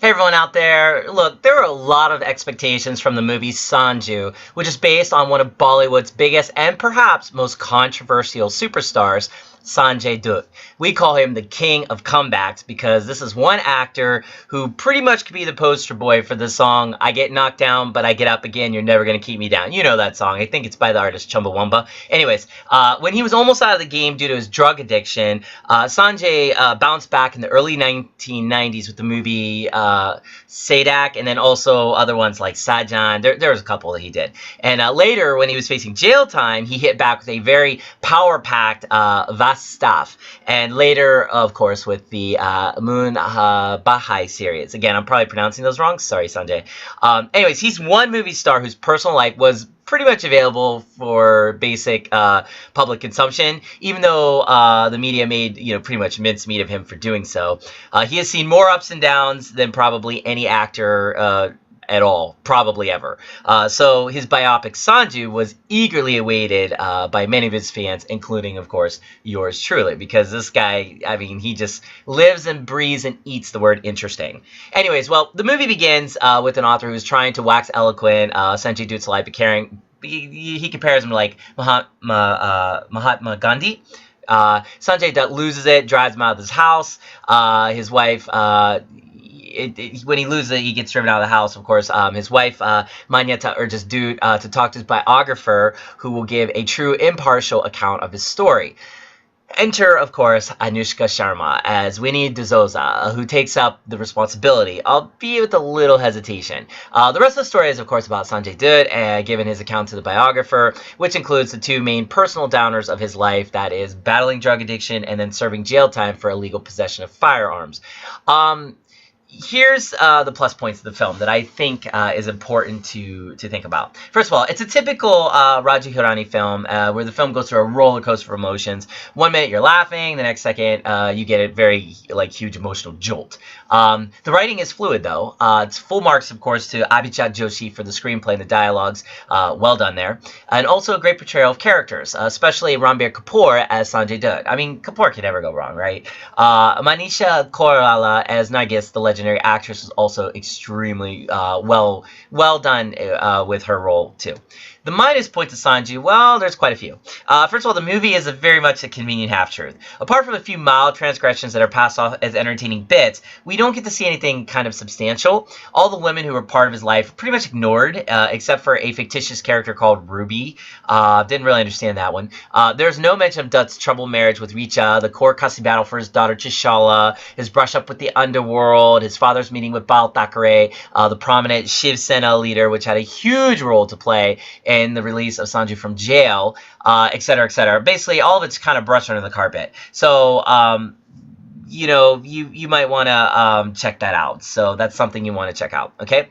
Hey everyone out there, look, there are a lot of expectations from the movie Sanju, which is based on one of Bollywood's biggest and perhaps most controversial superstars, Sanjay Dutt. We call him the king of comebacks because this is one actor who pretty much could be the poster boy for the song I Get Knocked Down But I Get Up Again, You're Never Gonna Keep Me Down. You know that song. I think it's by the artist Chumbawamba. Anyways, when he was almost out of the game due to his drug addiction, Sanjay bounced back in the early 1990s with the movie Sadak, and then also other ones like Sajan. There was a couple that he did. And later, when he was facing jail time, he hit back with a very power-packed Stuff, and later, of course, with the Moon Bahai series. Again, I'm probably pronouncing those wrong. Sorry, Sanjay. Anyways, he's one movie star whose personal life was pretty much available for basic public consumption, even though the media made pretty much mincemeat of him for doing so. He has seen more ups and downs than probably any actor at all, probably ever. So his biopic Sanju was eagerly awaited by many of his fans, including, of course, yours truly, because this guy, I mean, he just lives and breathes and eats the word interesting. Anyways, well, the movie begins with an author who's trying to wax eloquent Sanjay Dutt's life, he compares him to like Mahatma Gandhi. Sanjay Dutt loses it, drives him out of his house. His wife, when he loses it, he gets driven out of the house, of course. His wife, Manyata, urges Dutt to talk to his biographer, who will give a true, impartial account of his story. Enter, of course, Anushka Sharma as Winnie D'Souza, who takes up the responsibility, albeit with a little hesitation. The rest of the story is, of course, about Sanjay Dutt, given his account to the biographer, which includes the two main personal downers of his life, that is, battling drug addiction and then serving jail time for illegal possession of firearms. Here's the plus points of the film that I think is important to think about. First of all, it's a typical Raju Hirani film where the film goes through a roller coaster of emotions. 1 minute you're laughing, the next second you get a very huge emotional jolt. The writing is fluid though. It's full marks, of course, to Abhijit Joshi for the screenplay and the dialogues. Well done there. And also a great portrayal of characters, especially Ranbir Kapoor as Sanjay Dutt. I mean, Kapoor can never go wrong, right? Manisha Koirala as Nargis, the legendary actress, was also extremely well done with her role too. The minus points of Sanju, well, there's quite a few. First of all, the movie is very much a convenient half-truth. Apart from a few mild transgressions that are passed off as entertaining bits, we don't get to see anything kind of substantial. All the women who were part of his life were pretty much ignored, except for a fictitious character called Ruby. Didn't really understand that one. There's no mention of Dutt's troubled marriage with Richa, the court custody battle for his daughter Chishala, his brush up with the underworld, his father's meeting with Bal Thackeray, the prominent Shiv Sena leader, which had a huge role to play in the release of Sanju from jail, etc., etc. Basically, all of it's kind of brushed under the carpet. So, you might want to check that out. So that's something you want to check out, okay?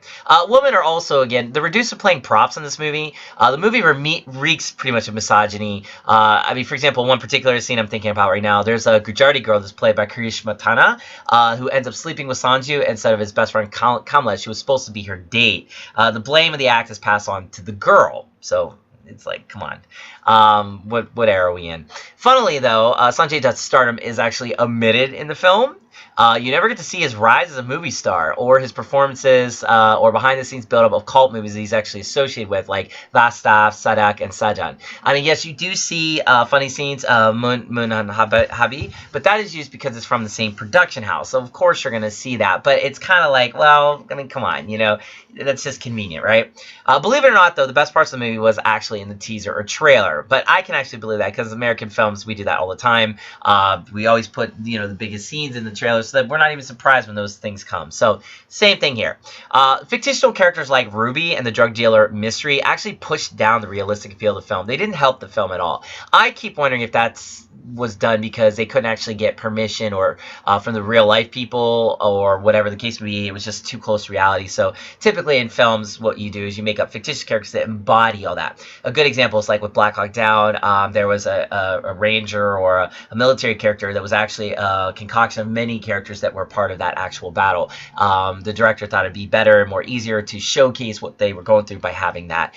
Women are also, again, they're reduced to playing props in this movie. The movie reeks pretty much of misogyny. I mean, for example, one particular scene I'm thinking about right now, there's a Gujarati girl that's played by Karishma Tana, who ends up sleeping with Sanju instead of his best friend Kamlesh, who was supposed to be her date. The blame of the act is passed on to the girl. So it's like, come on. What era are we in? Funnily, though, Sanjay Dutt's stardom is actually omitted in the film. You never get to see his rise as a movie star, or his performances, or behind-the-scenes build-up of cult movies that he's actually associated with, like Vastav, Sadak, and Sajan. I mean, yes, you do see funny scenes, Munan Habi, but that is used because it's from the same production house, so of course you're going to see that, but it's kind of like, well, I mean, come on, that's just convenient, right? Believe it or not, though, the best parts of the movie was actually in the teaser or trailer, but I can actually believe that, because American films, we do that all the time. We always put, the biggest scenes in the trailer, so that we're not even surprised when those things come. So, same thing here. Fictional characters like Ruby and the drug dealer Mystery actually pushed down the realistic appeal of the film. They didn't help the film at all. I keep wondering if that's was done because they couldn't actually get permission or from the real life people or whatever the case may be. It was just too close to reality. So typically in films, what you do is you make up fictitious characters that embody all that. A good example is like with Black Hawk Down. There was a ranger or a military character that was actually a concoction of many characters characters that were part of that actual battle. The director thought it'd be better and more easier to showcase what they were going through by having that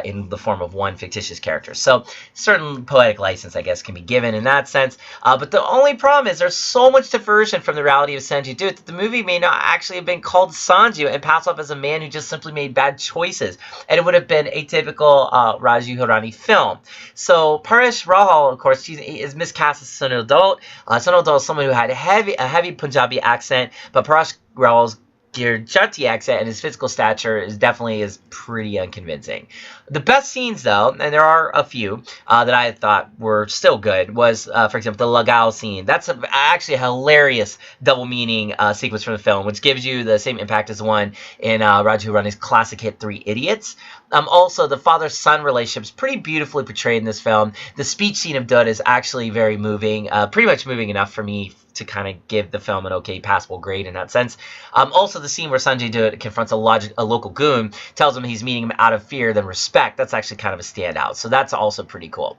in the form of one fictitious character. So certain poetic license, I guess, can be given in that sense. But the only problem is there's so much diversion from the reality of Sanju Dutt that the movie may not actually have been called Sanju and pass off as a man who just simply made bad choices. And it would have been a typical Raju Hirani film. So Paresh Rahal, of course, she is miscast as Sunil Dutt. Sunil Dutt is someone who had a heavy Punjabi accent, but Paresh Rahal's Gujarati accent and his physical stature is pretty unconvincing. The best scenes, though, and there are a few that I thought were still good, was, for example, the Lagao scene. That's actually a hilarious double meaning sequence from the film, which gives you the same impact as the one in Raju Hirani's classic hit Three Idiots. Also, the father-son relationship is pretty beautifully portrayed in this film. The speech scene of Dutt is actually very moving, pretty much moving enough for me to kind of give the film an okay, passable grade in that sense. Also, the scene where Sanjay Dutt confronts a local goon, tells him he's meeting him out of fear than respect. That's actually kind of a standout. So that's also pretty cool.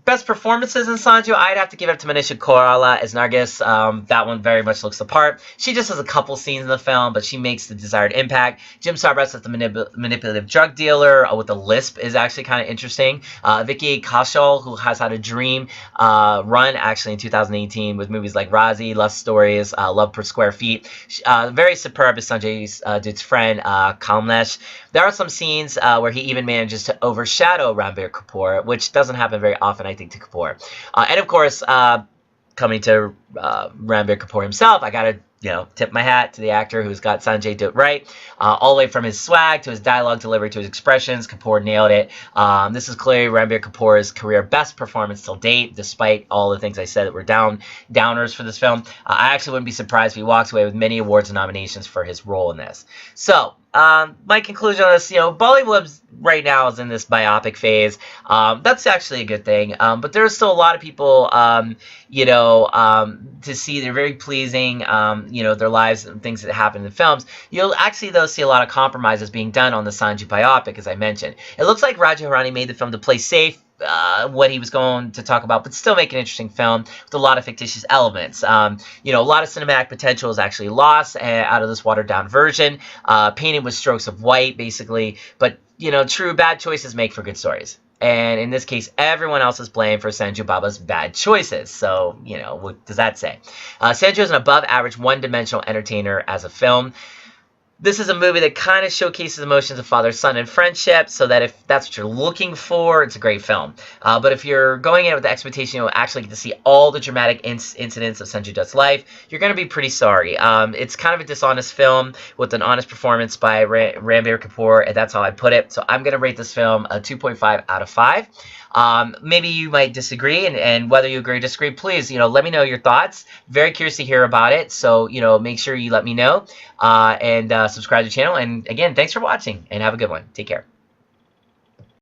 Best performances in Sanju, I'd have to give it to Manisha Koirala as Nargis. That one very much looks the part. She just has a couple scenes in the film, but she makes the desired impact. Jim Sarbrett's as the manipulative drug dealer with the lisp is actually kind of interesting. Vicky Kaushal, who has had a dream run actually in 2018 with movies like Razi, Lust Stories, Love Per Square Feet. Very superb as Sanjay Dutt's friend, Kamlesh. There are some scenes where he even manages to overshadow Ranbir Kapoor, which doesn't happen very often, I think, to Kapoor. And of course, coming to Ranbir Kapoor himself, I gotta tip my hat to the actor who's got Sanjay Dutt right. All the way from his swag to his dialogue delivery to his expressions, Kapoor nailed it. This is clearly Ranbir Kapoor's career best performance till date, despite all the things I said that were downers for this film. I actually wouldn't be surprised if he walks away with many awards and nominations for his role in this. So, my conclusion on this, Bollywood right now is in this biopic phase. That's actually a good thing. But there's still a lot of people, to see. They're very pleasing, their lives and things that happen in the films. You'll actually, though, see a lot of compromises being done on the Sanju biopic, as I mentioned. It looks like Raju Hirani made the film to play safe, what he was going to talk about, but still make an interesting film with a lot of fictitious elements. A lot of cinematic potential is actually lost out of this watered-down version, painted with strokes of white, basically. But, true bad choices make for good stories. And in this case, everyone else is blamed for Sanju Baba's bad choices. So, what does that say? Sanju is an above-average, one-dimensional entertainer as a film. This is a movie that kind of showcases emotions of father, son, and friendship, so that if that's what you're looking for, it's a great film. But if you're going in with the expectation you'll actually get to see all the dramatic incidents of Sanju Dutt's life, you're going to be pretty sorry. It's kind of a dishonest film with an honest performance by Ranbir Kapoor, and that's how I put it. So I'm going to rate this film a 2.5 out of 5. Maybe you might disagree, and whether you agree or disagree, please, let me know your thoughts. Very curious to hear about it, so, make sure you let me know, and subscribe to the channel. And again, thanks for watching, and have a good one. Take care.